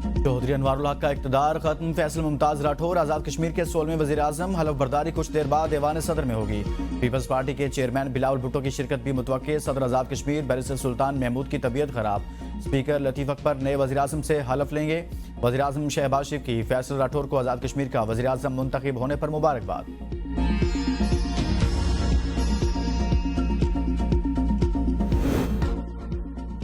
चौधरी अनवारुल हक का इक़्तिदार खत्म, फैसल मुमताज राठौर आज़ाद कश्मीर के 16वें वज़ीर आज़म। हलफ बर्दारी कुछ देर बाद ऐवान सदर में होगी। पीपल्स पार्टी के चेयरमैन बिलावल भुट्टो की शिरकत भी मुतवक्के। सदर आज़ाद कश्मीर बैरिस्टर सुल्तान महमूद की तबीयत खराब। स्पीकर लतीफ़ अकबर नए वज़ीर आज़म से हलफ लेंगे। वज़ीर आज़म शहबाज शरीफ की फैसल राठौर को आज़ाद कश्मीर का वज़ीर आज़म मुंतखब होने पर मुबारकबाद।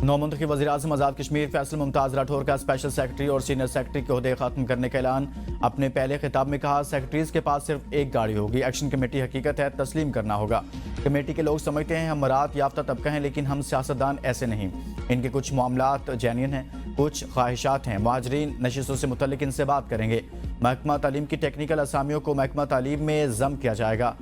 नौमुंतखब वज़ीर आज़म आज़ाद कश्मीर फैसल मुमताज राठौर का स्पेशल सेक्रेटरी और सीनियर सेक्रेटरी के ओहदे खत्म करने का ऐलान। अपने पहले खिताब में कहा, सेक्रेटरीज के पास सिर्फ एक गाड़ी होगी। एक्शन कमेटी हकीकत है, तस्लीम करना होगा। कमेटी के लोग समझते हैं हम मरात याफ्ता तबका हैं, लेकिन हम सियासतदान ऐसे नहीं। इनके कुछ मामलात जेन्युइन हैं, कुछ ख्वाहिशात हैं। मुहाजिरीन नशिस्तों से मुतल्लिक इनसे बात करेंगे। महकमा तालीम की टेक्निकल असामियों को महकमा तालीम में जम किया जाएगा।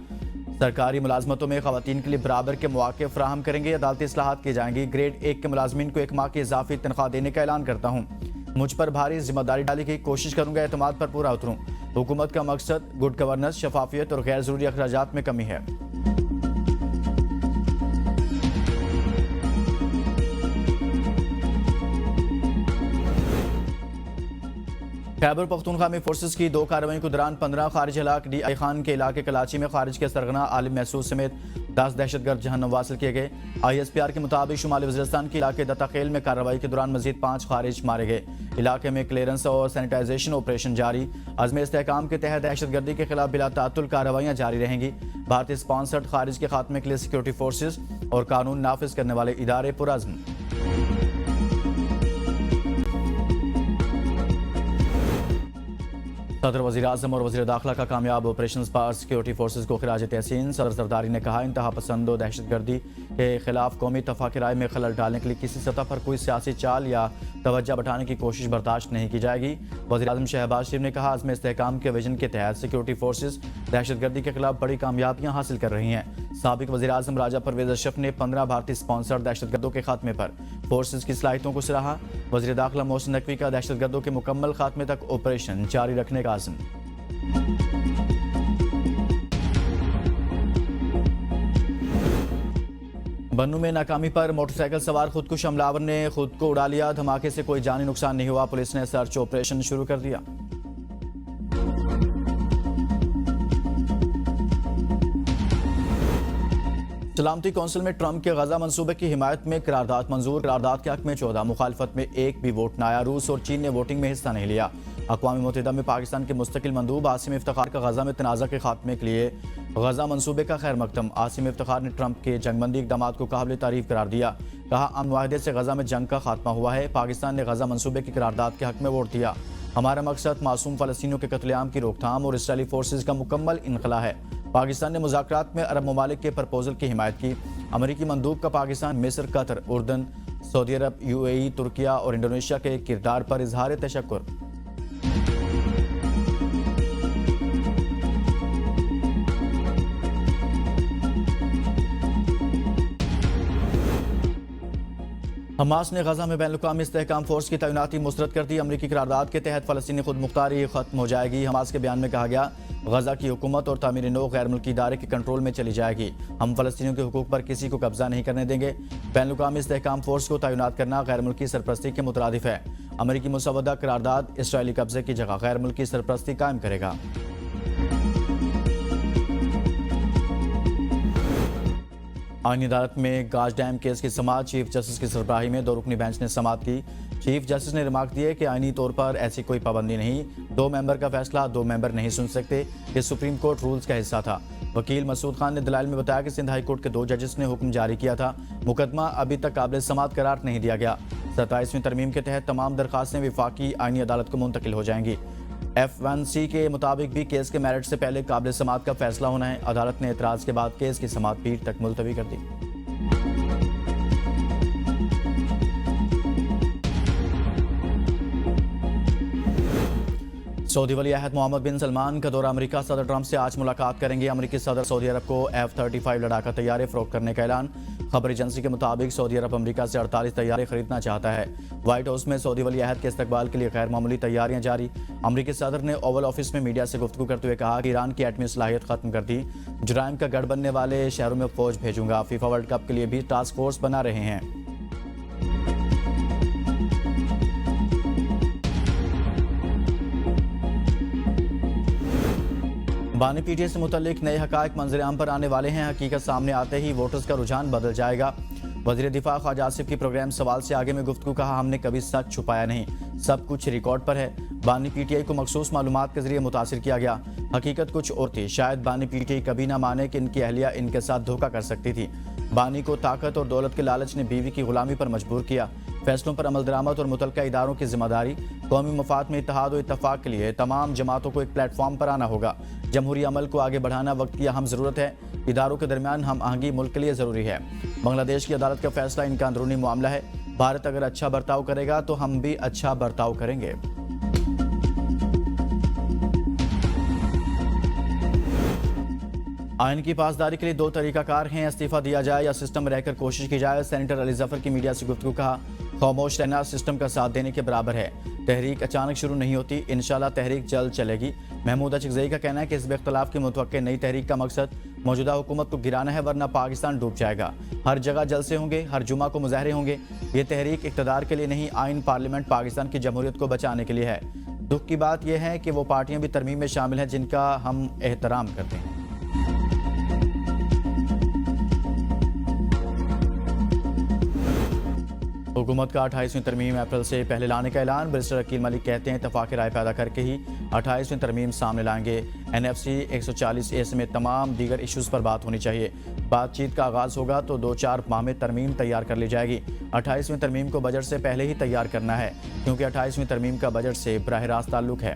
सरकारी मुलाजमतों में खवातीन के लिए बराबर के मौके फराहम करेंगे। अदालती इस्लाहात की जाएंगी। ग्रेड 1 के मुलाजमीन को 1 माह की इजाफी तनख्वाह देने का ऐलान करता हूँ। मुझ पर भारी जिम्मेदारी डाली की कोशिश करूंगा, एतमाद पर पूरा उतरूं। हुकूमत का मकसद गुड गवर्नेंस, शफाफियत और गैर जरूरी अखराजात में कमी है। खैबर पख्तूनख्वा में फोर्सेस की 2 कार्रवाई के दौरान 15 खारिज हलाक। DI खान के इलाके कराची में खारिज के सरगना आलिम महसूद समेत 10 दहशतगर्द जहन्नम वासिल किए गए। ISPR के मुताबिक शुमाली वज़ीरिस्तान के इलाके दत्ताखेल में कार्रवाई के दौरान मजीद 5 खारिज मारे गए। इलाके में क्लियरेंस और सैनिटाइजेशन ऑपरेशन जारी। अज़्म इस्तेहकाम के तहत दहशतगर्दी के खिलाफ बिला तातुल कार्रवाइयाँ जारी रहेंगी। भारतीय स्पॉन्सर्ड खारिज के खात्मे के लिए सिक्योरिटी फोर्सेज और कानून नाफिज करने वाले इदारे पुरअज़्म। सदर वज़ीर आज़म और वज़ीर दाखिला का कामयाब ऑपरेशन पर सिक्योरिटी फोर्सेज को खिराज तहसीन। सदर सरदारी ने कहा, इंतहा पसंद और दहशतगर्दी के खिलाफ कौमी तफाक़ राय में खलल डालने के लिए किसी सतह पर कोई सियासी चाल या तवज्जो बढ़ाने की कोशिश बर्दाश्त नहीं की जाएगी। वज़ीर आज़म शहबाज शरीफ ने कहा, अज़्म इस्तेहकाम के विजन के तहत सिक्योरिटी फोर्सेज दहशतगर्दी के खिलाफ बड़ी कामयाबियाँ हासिल कर रही हैं। साबिक वज़ीर आज़म राजा परवेज़ अशरफ ने 15 भारतीय स्पॉन्सर्ड दहशतगर्दों के खात्मे पर फोर्सेज की सलाहियतों को सराहा। वज़ीर दाखिला मोहसिन नकवी का दहशतगर्दों के मुकम्मल खात्मे तक ऑपरेशन जारी रखने का आज़म। बन्नू में नाकामी पर मोटरसाइकिल सवार खुदकुश हमलावर ने खुद को उड़ा लिया। धमाके से कोई जानी नुकसान नहीं हुआ। पुलिस ने सर्च ऑपरेशन शुरू कर दिया। सलामती कौंसिल में ट्रंप के गजा मंसूबे की हिमायत में करारदाद मंजूर। करारदाद के हक में 14, मुखालफत में 1 भी वोट न आया। रूस और चीन ने वोटिंग में हिस्सा नहीं लिया। अक़वाम मुत्तहिदा में पाकिस्तान के मुस्तकिल मंदूब आसिम इफ्तिखार का गजा में तनाज़ा के खात्मे के लिए गजा मंसूबे का खैर मकदम। आसिम इफ्तिखार ने ट्रंप के जंगबंदी इक़दामात को काबिल तारीफ करार दिया। कहा, अमन मुआहदे से गजा में जंग का खात्मा हुआ है। पाकिस्तान ने गजा मंसूबे की करारदाद के हक में वोट दिया। हमारा मकसद मासूम फ़लस्तीनियों के कत्लेआम की रोकथाम और इसराइली फोर्सेज का मुकम्मल इनखला है। पाकिस्तान ने मुज़ाकरात में अरब ममालिक के प्रपोजल की हिमायत की। अमरीकी मंदूब का पाकिस्तान, मिस्र, कतर, उर्दन, सऊदी अरब, UAE, तुर्किया और इंडोनेशिया के किरदार पर इजहार तशक्कुर। हमास ने गजा में बैनुल-अक़वामी इस्तेहकाम फोर्स की तैनाती मुस्तरद कर दी। अमरीकी करारदाद के तहत फ़लस्तीनी खुद मुख्तारी खत्म हो जाएगी। हमास के बयान में कहा गया, गजा की हुकूमत और तामीर नौ गैर मुल्की इदारे के कंट्रोल में चली जाएगी। हम फ़लस्तीनियों के हुकूक पर किसी को कब्जा नहीं करने देंगे। बैनुल-अक़वामी इस्तेहकाम फोर्स को तैनात करना गैर मुल्की सरपरस्ती के मुतरादिफ है। अमरीकी मुसवदा करारदाद इसराइली कब्जे की जगह गैर मुल्की सरपरस्ती कायम करेगा। आईनी अदालत में गाज डैम केस की समाअत चीफ जस्टिस की सरबराही में 2 रुकनी बेंच ने समाअत की। चीफ जस्टिस ने रिमार्क दिए कि आईनी तौर पर ऐसी कोई पाबंदी नहीं। 2 मेंबर का फैसला 2 मेंबर नहीं सुन सकते। ये सुप्रीम कोर्ट रूल्स का हिस्सा था। वकील मसूद खान ने दलाइल में बताया कि सिंध हाई कोर्ट के 2 जजेस ने हुक्म जारी किया था। मुकदमा अभी तक काबिल समाअत करार नहीं दिया गया। 27वीं तरमीम के तहत तमाम दरखास्तें विफाकी आईनी अदालत को मुंतकिल हो जाएंगी। F1C के मुताबिक भी केस के मेरिट से पहले काबिल समाअत का फैसला होना है। अदालत ने एतराज़ के बाद केस की समाअत पीर तक मुलतवी कर दी। सऊदी वली अहद मोहम्मद बिन सलमान का दौरा अमेरिका। सदर ट्रंप से आज मुलाकात करेंगे। अमेरिकी सदर सऊदी अरब को F-35 लड़ाका तैयारे फरोख्त करने का ऐलान। खबर एजेंसी के मुताबिक सऊदी अरब अमेरिका से 48 तैयारे खरीदना चाहता है। व्हाइट हाउस में सऊदी वली अहद के इस्तकबाल के लिए गैर मामूली तैयारियां जारी। अमेरिकी सदर ने ओवल ऑफिस में मीडिया से गुफ्तगू करते हुए कहा कि ईरान की एटमी सलाहियत खत्म कर दी। जुराइम का गढ़ बनने वाले शहरों में फौज भेजूंगा। फीफा वर्ल्ड कप के लिए भी टास्क फोर्स बना रहे हैं। बानी पीटीआई से मुतल्लिक नए हकायक मंजर-ए-आम पर आने वाले हैं। हकीकत सामने आते ही वोटर्स का रुझान बदल जाएगा। वज़ीर दिफा ख्वाजा आसिफ की प्रोग्राम सवाल से आगे में गुफ्तगू कहा, हमने कभी सच छुपाया नहीं, सब कुछ रिकॉर्ड पर है। बानी पीटीआई को मखसूस मालूमात के जरिए मुतासिर किया गया। हकीकत कुछ और थी। शायद बानी पीटीआई कभी ना माने कि इनकी अहलिया इनके साथ धोखा कर सकती थी। बानी को ताकत और दौलत के लालच ने बीवी की गुलामी पर मजबूर किया। फैसलों पर अमल दरामद और मुतल्लिका इदारों की जिम्मेदारी। कौमी मफाद में इत्तेहाद और इत्तफाक के लिए तमाम जमातों को एक प्लेटफॉर्म पर आना होगा। जमहूरी अमल को आगे बढ़ाना वक्त की अहम ज़रूरत है। इदारों के दरमियान हम आहंगी मुल्क के लिए ज़रूरी है। बांग्लादेश की अदालत का फैसला इनका अंदरूनी मामला है। भारत अगर अच्छा बर्ताव करेगा तो हम भी अच्छा बर्ताव करेंगे। आइन की पासदारी के लिए दो तरीकाकार हैं, इस्तीफा दिया जाए या सिस्टम में रहकर कोशिश की जाए। सेनेटर अली जफर की मीडिया से गुफ्तगू कहा, खामोश रहना सिस्टम का साथ देने के बराबर है। तहरीक अचानक शुरू नहीं होती, इंशाल्लाह तहरीक जल्द चलेगी। महमूद अचकज़ई का कहना है कि इस इख्तलाफ की मुतवक्के नई तहरीक का मकसद मौजूदा हुकूमत को गिराना है, वरना पाकिस्तान डूब जाएगा। हर जगह जलसे होंगे, हर जुमा को मुजाहरे होंगे। ये तहरीक इक़्तिदार के लिए नहीं, आइन पार्लियामेंट पाकिस्तान की जमहूरियत को बचाने के लिए है। दुख की बात यह है कि वो पार्टियां भी तरमीम में शामिल हैं जिनका हम एहतराम करते हैं। हुकूमत का 28वीं तरमीम अप्रैल से पहले लाने का ऐलान। बैरिस्टर अकील मलिक कहते हैं इत्तफाक़ राय पैदा करके ही 28वीं तरमीम सामने लाएंगे। NFC 140A समेत तमाम दीगर इशूज़ पर बात होनी चाहिए। बातचीत का आगाज़ होगा तो 2-4 माह में तरमीम तैयार कर ली जाएगी। 28वीं तरमीम को बजट से पहले ही तैयार करना है, क्योंकि 28वीं तरमीम का बजट से बराह रास्त ताल्लुक है।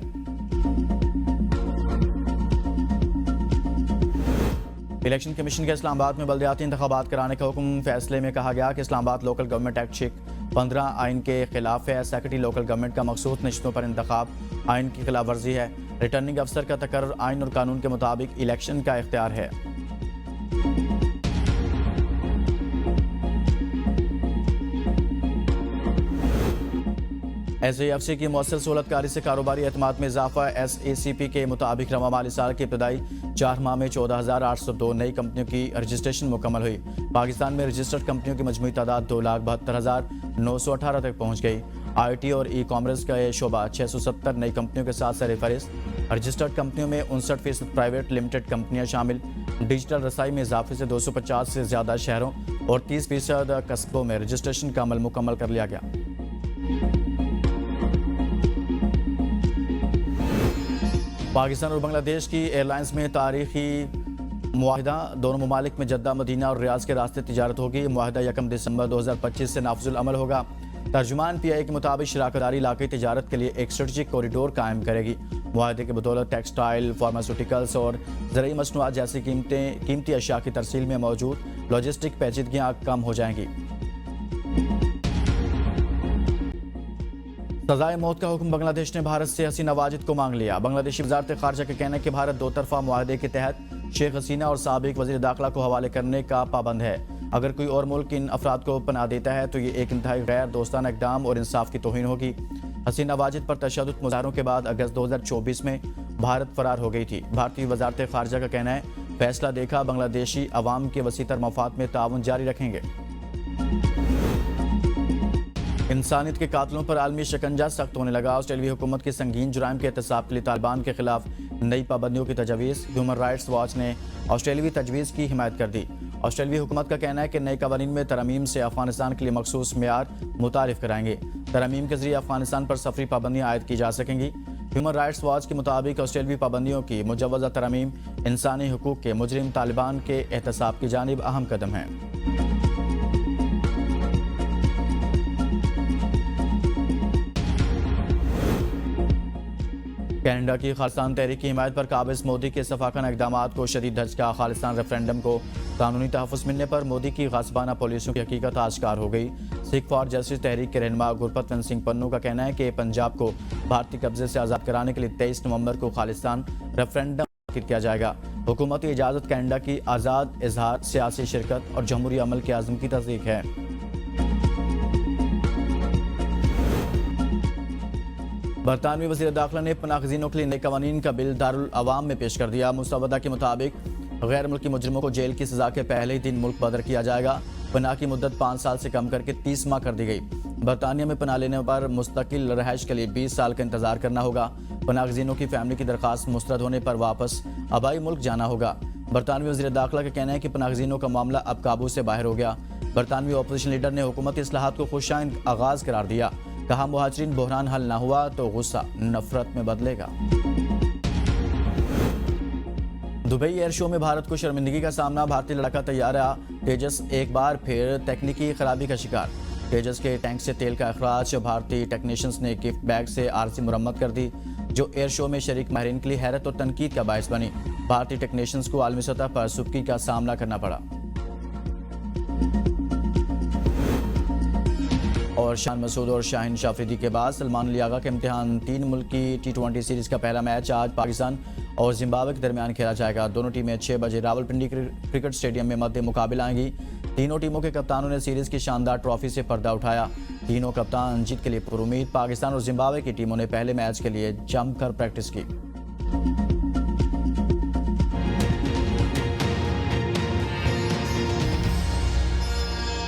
इलेक्शन कमीशन के इस्लामाबाद में बल्दियाती इंतखाबात कराने का हुक्म। फैसले में कहा गया कि इस्लामाबाद लोकल गवर्नमेंट एक्ट शेख 15 आइन के खिलाफ है। सेक्रेटरी लोकल गवर्नमेंट का मखसूस नशस्तों पर इंतखाब आइन की खिलाफ वर्जी है। रिटर्निंग अफसर का तकर्रुर आइन और कानून के मुताबिक इलेक्शन का इख्तियार है। SAFC की मौसर सहूलतकारी से कारोबारी एतमाद में इजाफा। SACP के मुताबिक रवा माली साल के इब्तदाई 4 माह में 14,802 नई कंपनियों की रजिस्ट्रेशन मुकम्मल हुई। पाकिस्तान में रजिस्टर्ड कंपनियों की मजमूई तादाद 2,72,918 तक पहुँच गई। IT और ई-कॉमर्स का ये शोबा 670 नई कंपनियों के साथ सरफहरिस्त। रजिस्टर्ड कंपनियों में 59% प्राइवेट लिमिटेड कंपनियाँ शामिल। डिजिटल रसाई में इजाफे से 250 से ज़्यादा शहरों और 30% कस्बों में रजिस्ट्रेशन का अमल मुकम्मल कर लिया गया। पाकिस्तान और बांग्लादेश की एयरलाइंस में तारीखी मुआहिदा। दोनों ममालिक में जद्दा, मदीना और रियाज के रास्ते तिजारत होगी। मुआहिदा 1 दिसंबर 2025 से नाफिजुल अमल होगा। तर्जुमान PI के मुताबिक शराकतदारी इलाक़ाई तिजारत के लिए एक स्ट्रेटजिक कॉरिडोर कायम करेगी। मुआहिदे की बदौलत टेक्सटाइल, फार्मास्यूटिकल्स और ज़रूरी मसनूआत जैसी कीमती अशिया की तरसील में मौजूद लॉजिस्टिक पेचीदगियाँ कम हो जाएंगी। सजाए मौत का हुक्म बांग्लादेश ने भारत से हसीना वाजिद को मांग लिया। बांग्लादेशी वज़ारत ख़ारजा का कहना है कि भारत 2 तरफ़ा मुआहदे के तहत शेख हसीना और साबिक वज़ीर दाखिला को हवाले करने का पाबंद है। अगर कोई और मुल्क इन अफराद को पनाह देता है तो ये एक इंतहाई गैर दोस्ताना इक़दाम और इंसाफ की तौहीन होगी। हसीना वाजिद पर तशद्दुद मुज़ाहरों के बाद अगस्त 2024 में भारत फरार हो गई थी। भारतीय वज़ारत ख़ारजा का कहना है फैसला देखा बांग्लादेशी अवाम के वसीतर मफाद में ताउन जारी रखेंगे। इंसानियत के कातलों पर आलमी शिकंजा सख्त होने लगा। ऑस्ट्रेलियाई हुकूमत की संगीन जुराइम के एहतसाब के लिए तालिबान के खिलाफ नई पाबंदियों की तजवीज़। ह्यूमन राइट्स वॉच ने ऑस्ट्रेलियाई तजवीज़ की हिमायत कर दी। ऑस्ट्रेलियाई हुकूमत का कहना है कि नए कवानीन में तरमीम से अफगानिस्तान के लिए मखसूस मेयार मुतारिफ कराएंगे। तरमीम के जरिए अफगानिस्तान पर सफरी पाबंदियाँ आयद की जा सकेंगी। ह्यूमन राइट्स वॉच के मुताबिक ऑस्ट्रेलियाई पाबंदियों की मुजव्वज़ा तरमीम इंसानी हुकूक के मुजरिम तालिबान के एहतसाब की जानिब अहम कदम है। कनाडा की खालिस्तान तहरीक की हिमायत पर काबिज मोदी के सफाकाना इक़दाम को शदीद धचका। खालिस्तान रेफरेंडम को कानूनी तहफ़्फ़ुज़ मिलने पर मोदी की गासिबाना पॉलिसियों की हकीकत आश्कार हो गई। सिख फॉर जस्टिस तहरीक के रहनुमा गुरपतवंत सिंह पन्नू का कहना है कि पंजाब को भारतीय कब्जे से आज़ाद कराने के लिए 23 नवंबर को खालिस्तान रेफरेंडम किया जाएगा। हुकूमती इजाज़त कनाडा की आज़ाद इजहार, सियासी शिरकत और जमहूरी अमल के आज़म की तस्दीक है। बरतानवी वज़ीर दाखिला ने पनाहगज़ीनों के लिए नए कवानीन का बिल दारुल अवाम में पेश कर दिया। मुसवदा के मुताबिक गैर मुल्की मुजरिमों को जेल की सजा के पहले ही दिन मुल्क बदर किया जाएगा। पनाह की मुद्दत 5 साल से कम करके 30 माह कर दी गई। बरतानिया में पनाह लेने पर मुस्तकिल रहायश के लिए 20 साल का इंतजार करना होगा। पनाहगजीनों की फैमिली की दरखास्त मुस्तरद होने पर वापस आबाई मुल्क जाना होगा। बरतानवी वज़ीर दाखिला का कहना है कि पनाहगजीनों का मामला अब काबू से बाहर हो गया। बरतानवी अपोजिशन लीडर ने हुकूमती इस्लाहात को खुशाइन आगाज करार दिया। कहा, मुहाजिरीन बहरान हल ना हुआ तो गुस्सा नफरत में बदलेगा। दुबई एयर शो में भारत को शर्मिंदगी का सामना। भारतीय लड़ाका तैयारा तेजस एक बार फिर तकनीकी खराबी का शिकार। तेजस के टैंक से तेल का अखराज। भारतीय टेक्नीशियंस ने गिफ्ट बैग से आरसी मुरम्मत कर दी, जो एयर शो में शरीक माहिरीन के लिए हैरत और तनकीद का बायस बनी। भारतीय टेक्नीशियंस को आलमी सतह पर सुबकी का सामना करना पड़ा। और शान मसूद और शाहीन शाफरीदी के बाद सलमान लियागा के इम्तिहान। 3 मुल्क की T20 सीरीज का पहला मैच आज पाकिस्तान और जिम्बाब्वे के दरमियान खेला जाएगा। दोनों टीमें 6 बजे रावलपिंडी क्रिकेट स्टेडियम में मध्य मुकाबला आएंगी। तीनों टीमों के कप्तानों ने सीरीज की शानदार ट्रॉफी से पर्दा उठाया। तीनों कप्तान जीत के लिए पुरुमीद। पाकिस्तान और जिम्बाब्वे की टीमों ने पहले मैच के लिए जमकर प्रैक्टिस की।